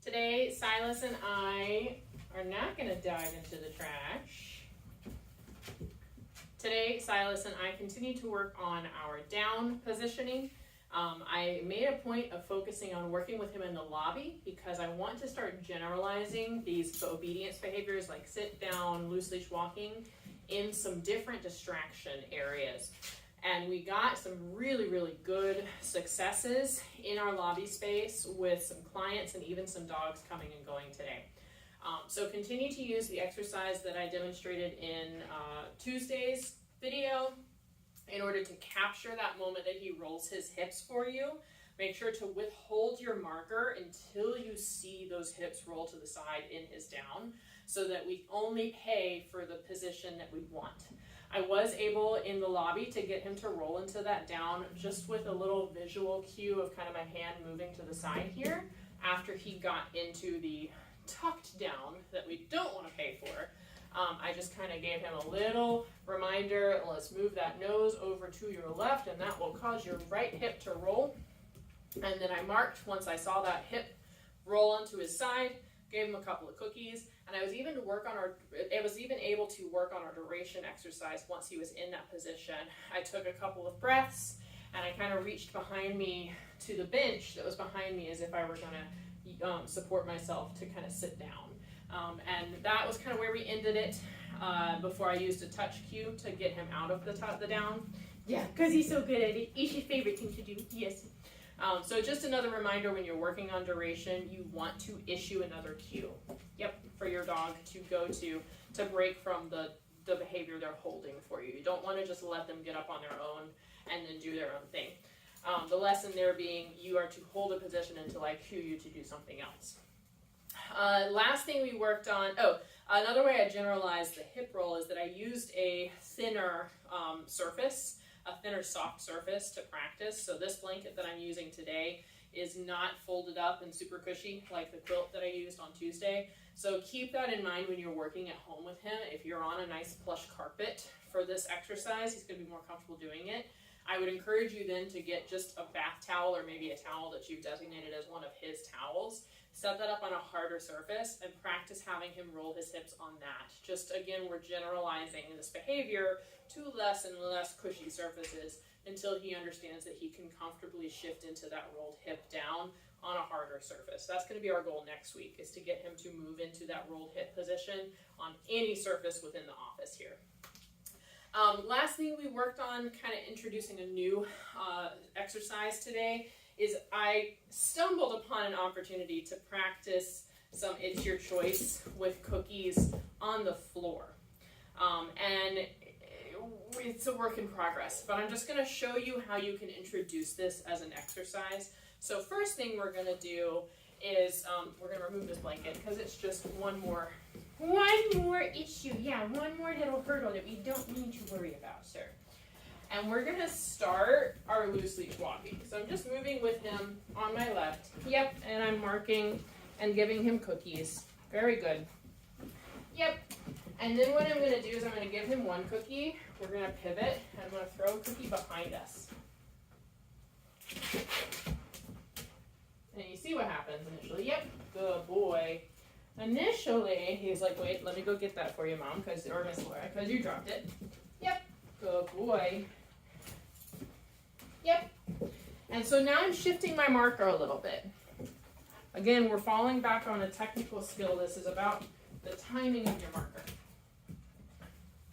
Today, Silas and I are not going to dive into the trash. Today, Silas and I continue to work on our down positioning. I made a point of focusing on working with him in the lobby because I want to start generalizing these obedience behaviors like sit down, loose leash walking in some different distraction areas. And we got some really, really good successes in our lobby space with some clients and even some dogs coming and going today. So continue to use the exercise that I demonstrated in Tuesday's video in order to capture that moment that he rolls his hips for you. Make sure to withhold your marker until you see those hips roll to the side in his down so that we only pay for the position that we want. I was able in the lobby to get him to roll into that down just with a little visual cue of kind of my hand moving to the side here after he got into the tucked down that we don't want to pay for. I just kind of gave him a little reminder, let's move that nose over to your left and that will cause your right hip to roll. And then I marked once I saw that hip roll onto his side, gave him a couple of cookies, and I was even able to work on our duration exercise once he was in that position. I took a couple of breaths and I kind of reached behind me to the bench that was behind me as if I were going to support myself to kind of sit down. And that was kind of where we ended it before I used a touch cue to get him out of the down. Yeah, because he's so good at it. It's his favorite thing to do. Yes. So just another reminder, when you're working on duration, you want to issue another cue. Yep, for your dog to go to break from the behavior they're holding for you. You don't want to just let them get up on their own and then do their own thing. The lesson there being you are to hold a position until I cue you to do something else. Last thing we worked on, another way I generalized the hip roll is that I used a thinner surface, a thinner soft surface to practice. So this blanket that I'm using today is not folded up and super cushy like the quilt that I used on Tuesday. So keep that in mind when you're working at home with him. If you're on a nice plush carpet for this exercise, he's going to be more comfortable doing it. I would encourage you then to get just a bath towel or maybe a towel that you've designated as one of his towels. Set that up on a harder surface and practice having him roll his hips on that. Just again, we're generalizing this behavior to less and less cushy surfaces until he understands that he can comfortably shift into that rolled hip down on a harder surface. That's going to be our goal next week, is to get him to move into that rolled hip position on any surface within the office here. Last thing we worked on, kind of introducing a new exercise today, is I stumbled upon an opportunity to practice some It's Your Choice with cookies on the floor. And it's a work in progress, but I'm just going to show you how you can introduce this as an exercise. So first thing we're going to do is we're going to remove this blanket because it's just one more issue. Yeah, one more little hurdle that we don't need to worry about, sir. And we're going to start our loose leash walking. So I'm just moving with him on my left. Yep, and I'm marking and giving him cookies. Very good. Yep. And then what I'm going to do is I'm going to give him one cookie. We're going to pivot, and I'm going to throw a cookie behind us. And you see what happens initially. Yep, good boy. Initially, he's like, wait, let me go get that for you, Mom, or Miss Laura, because you dropped it. Yep, good boy. Yep. And so now I'm shifting my marker a little bit. Again, we're falling back on a technical skill. This is about the timing of your marker.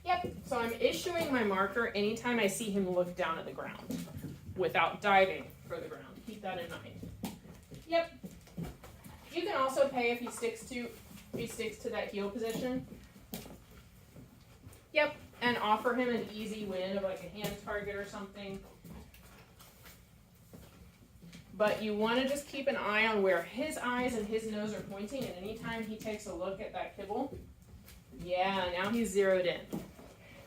Yep, so I'm issuing my marker anytime I see him look down at the ground without diving for the ground. Keep that in mind. Yep. You can also pay if he sticks to that heel position. Yep, and offer him an easy win of like a hand target or something. But you want to just keep an eye on where his eyes and his nose are pointing, and anytime he takes a look at that kibble, yeah, now he's zeroed in.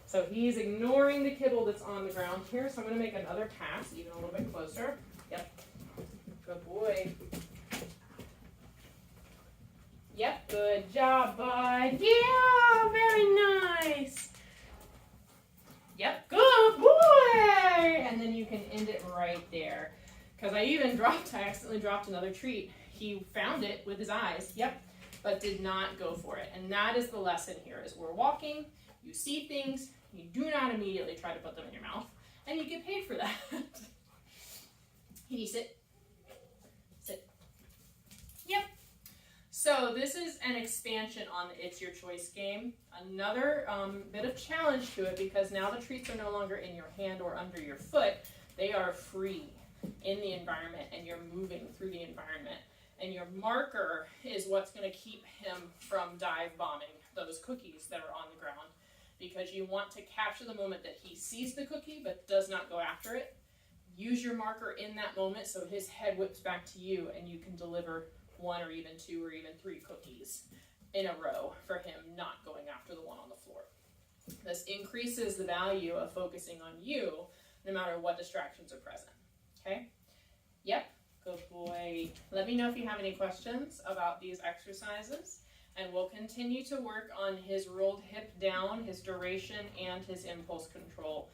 So he's ignoring the kibble that's on the ground here, so I'm going to make another pass, even a little bit closer. Yep, good boy. Yep, good job, bud. Yeah, very nice. Yep, good boy. And then you can end it right there. Because I accidentally dropped another treat. he found it with his eyes, yep, but did not go for it. And that is the lesson here, is we're walking, you see things, you do not immediately try to put them in your mouth, and you get paid for that. Can you sit? Sit. Yep. So this is an expansion on the It's Your Choice game. Another bit of challenge to it, because now the treats are no longer in your hand or under your foot. They are free in the environment, and you're moving through the environment. And your marker is what's going to keep him from dive bombing those cookies that are on the ground, because you want to capture the moment that he sees the cookie but does not go after it. Use your marker in that moment so his head whips back to you, and you can deliver 1 or even 2 or even 3 cookies in a row for him not going after the one on the floor. This increases the value of focusing on you no matter what distractions are present. Okay? Yep, good boy. Let me know if you have any questions about these exercises, and we'll continue to work on his rolled hip down, his duration, and his impulse control